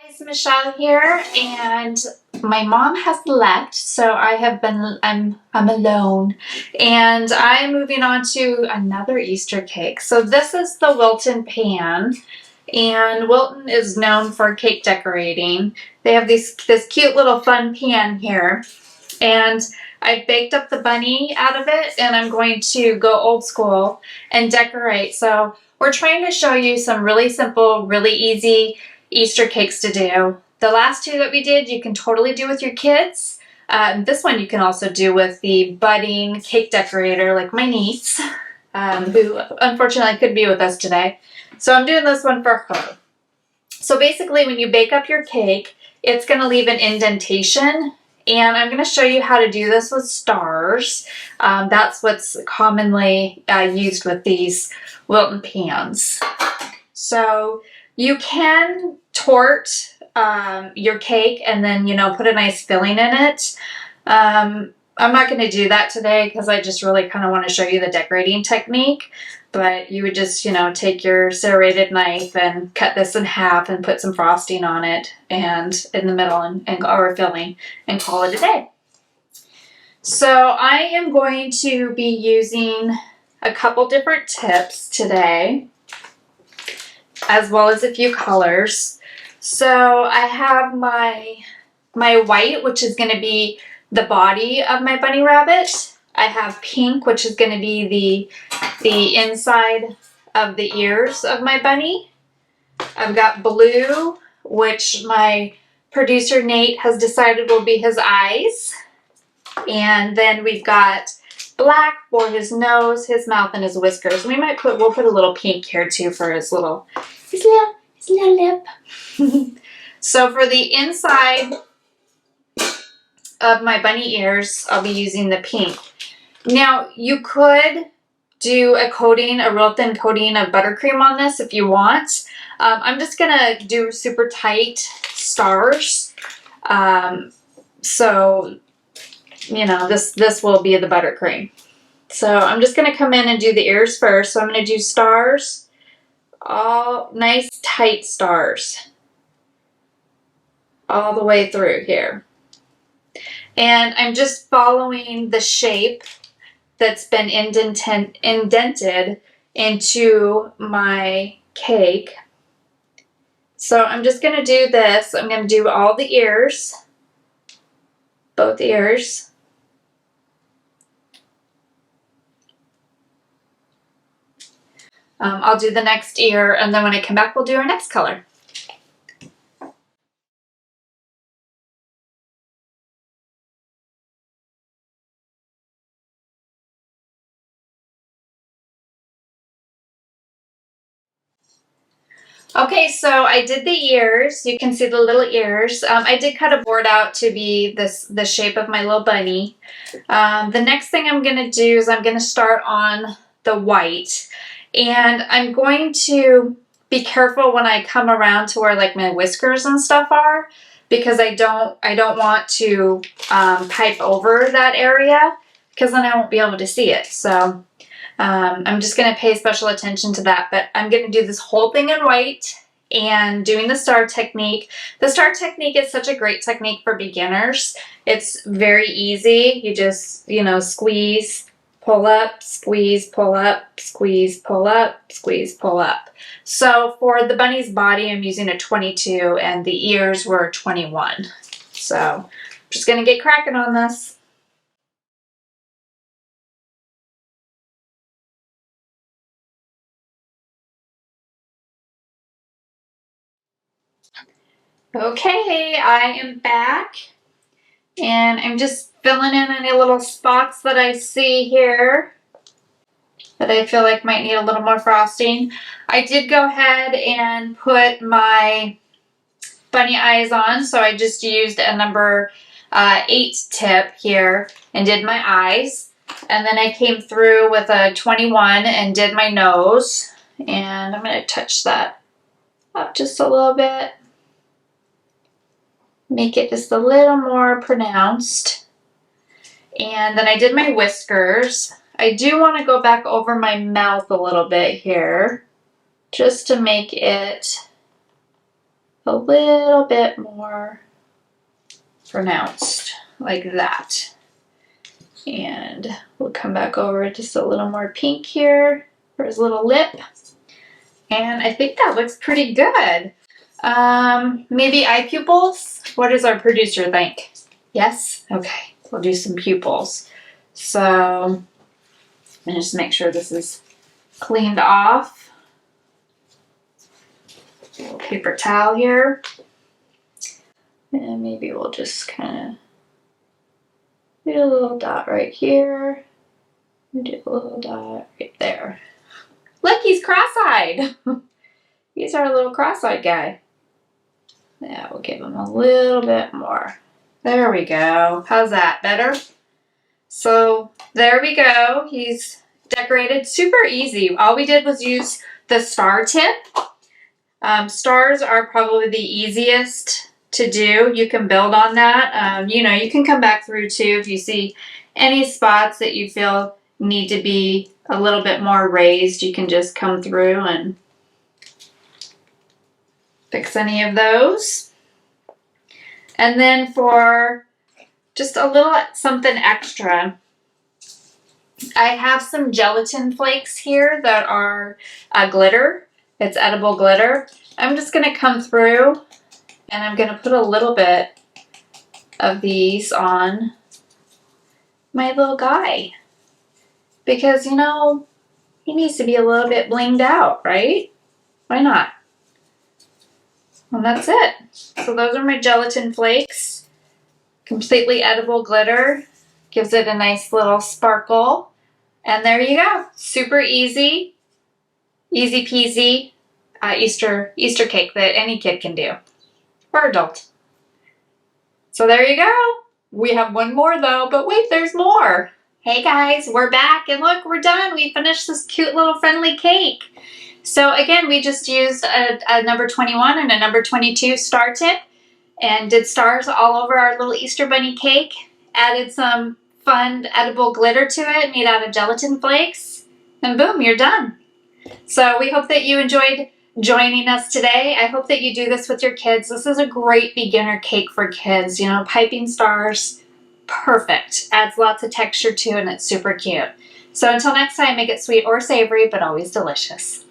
Guys, Michelle here, and my mom has left, so I'm alone, and I'm moving on to another Easter cake. So this is the Wilton pan, and Wilton is known for cake decorating. They have this cute little fun pan here, and I baked up the bunny out of it, and I'm going to go old school and decorate. So we're trying to show you some really simple, really easy Easter cakes to do. The last two that we did, you can totally do with your kids. This one you can also do with the budding cake decorator like my niece, who unfortunately couldn't be with us today. So I'm doing this one for her. So basically when you bake up your cake, it's going to leave an indentation, and I'm going to show you how to do this with stars. That's what's commonly used with these Wilton pans. So you can tort your cake and then, put a nice filling in it. I'm not going to do that today because I just really kind of want to show you the decorating technique. But you would just, take your serrated knife and cut this in half and put some frosting on it and in the middle or filling and call it a day. So I am going to be using a couple different tips today, as well as a few colors. So I have my white, which is going to be the body of my bunny rabbit. I have pink, which is going to be the inside of the ears of my bunny. I've got blue, which my producer Nate has decided will be his eyes. And then we've got black for his nose, his mouth, and his whiskers. We'll put a little pink here too for his little lip. So for the inside of my bunny ears, I'll be using the pink. Now you could do a real thin coating of buttercream on this if you want. I'm just gonna do super tight stars. So this will be the buttercream. So I'm just gonna come in and do the ears first. So I'm gonna do stars, all nice tight stars all the way through here. And I'm just following the shape that's been indented into my cake. So I'm just going to do this. I'm going to do all the ears, both ears. I'll do the next ear, and then when I come back, we'll do our next color. Okay, so I did the ears. You can see the little ears. I did cut a board out to be the shape of my little bunny. The next thing I'm going to do is I'm going to start on the white. And I'm going to be careful when I come around to where like my whiskers and stuff are, because I don't want to pipe over that area, because then I won't be able to see it. So I'm just going to pay special attention to that, but I'm going to do this whole thing in white and doing the star technique. The star technique is such a great technique for beginners. It's very easy. You just, squeeze, pull up, squeeze, pull up, squeeze, pull up, squeeze, pull up. So for the bunny's body, I'm using a 22 and the ears were 21. So I'm just going to get cracking on this. Okay, I am back, and I'm just filling in any little spots that I see here that I feel like might need a little more frosting. I did go ahead and put my bunny eyes on, so I just used a number 8 tip here and did my eyes. And then I came through with a 21 and did my nose. And I'm going to touch that up just a little bit. Make it just a little more pronounced. And then I did my whiskers. I do want to go back over my mouth a little bit here, just to make it a little bit more pronounced, like that. And we'll come back over just a little more pink here for his little lip. And I think that looks pretty good. Maybe eye pupils? What does our producer think? Yes? Okay, we'll do some pupils. So, and just make sure this is cleaned off. A little paper towel here. And maybe we'll just kind of do a little dot right here. Do a little dot right there. Look, he's cross-eyed. He's our little cross-eyed guy. Yeah, we'll give him a little bit more. There we go. How's that? Better? So there we go. He's decorated. Super easy. All we did was use the star tip. Stars are probably the easiest to do. You can build on that. You know, you can come back through too if you see any spots that you feel need to be a little bit more raised. You can just come through and fix any of those. And then for just a little something extra, I have some gelatin flakes here that are glitter. It's edible glitter. I'm just going to come through and I'm going to put a little bit of these on my little guy. Because, you know, he needs to be a little bit blinged out, right? Why not? And that's it. So those are my gelatin flakes. Completely edible glitter. Gives it a nice little sparkle. And there you go. Super easy. Easy peasy Easter cake that any kid can do. Or adult. So there you go. We have one more though, but wait, there's more. Hey guys, we're back and look, we're done. We finished this cute little friendly cake. So again, we just used a number 21 and a number 22 star tip and did stars all over our little Easter bunny cake. Added some fun edible glitter to it made out of gelatin flakes. And boom, you're done. So we hope that you enjoyed joining us today. I hope that you do this with your kids. This is a great beginner cake for kids. You know, piping stars, perfect. Adds lots of texture to it and it's super cute. So until next time, make it sweet or savory, but always delicious.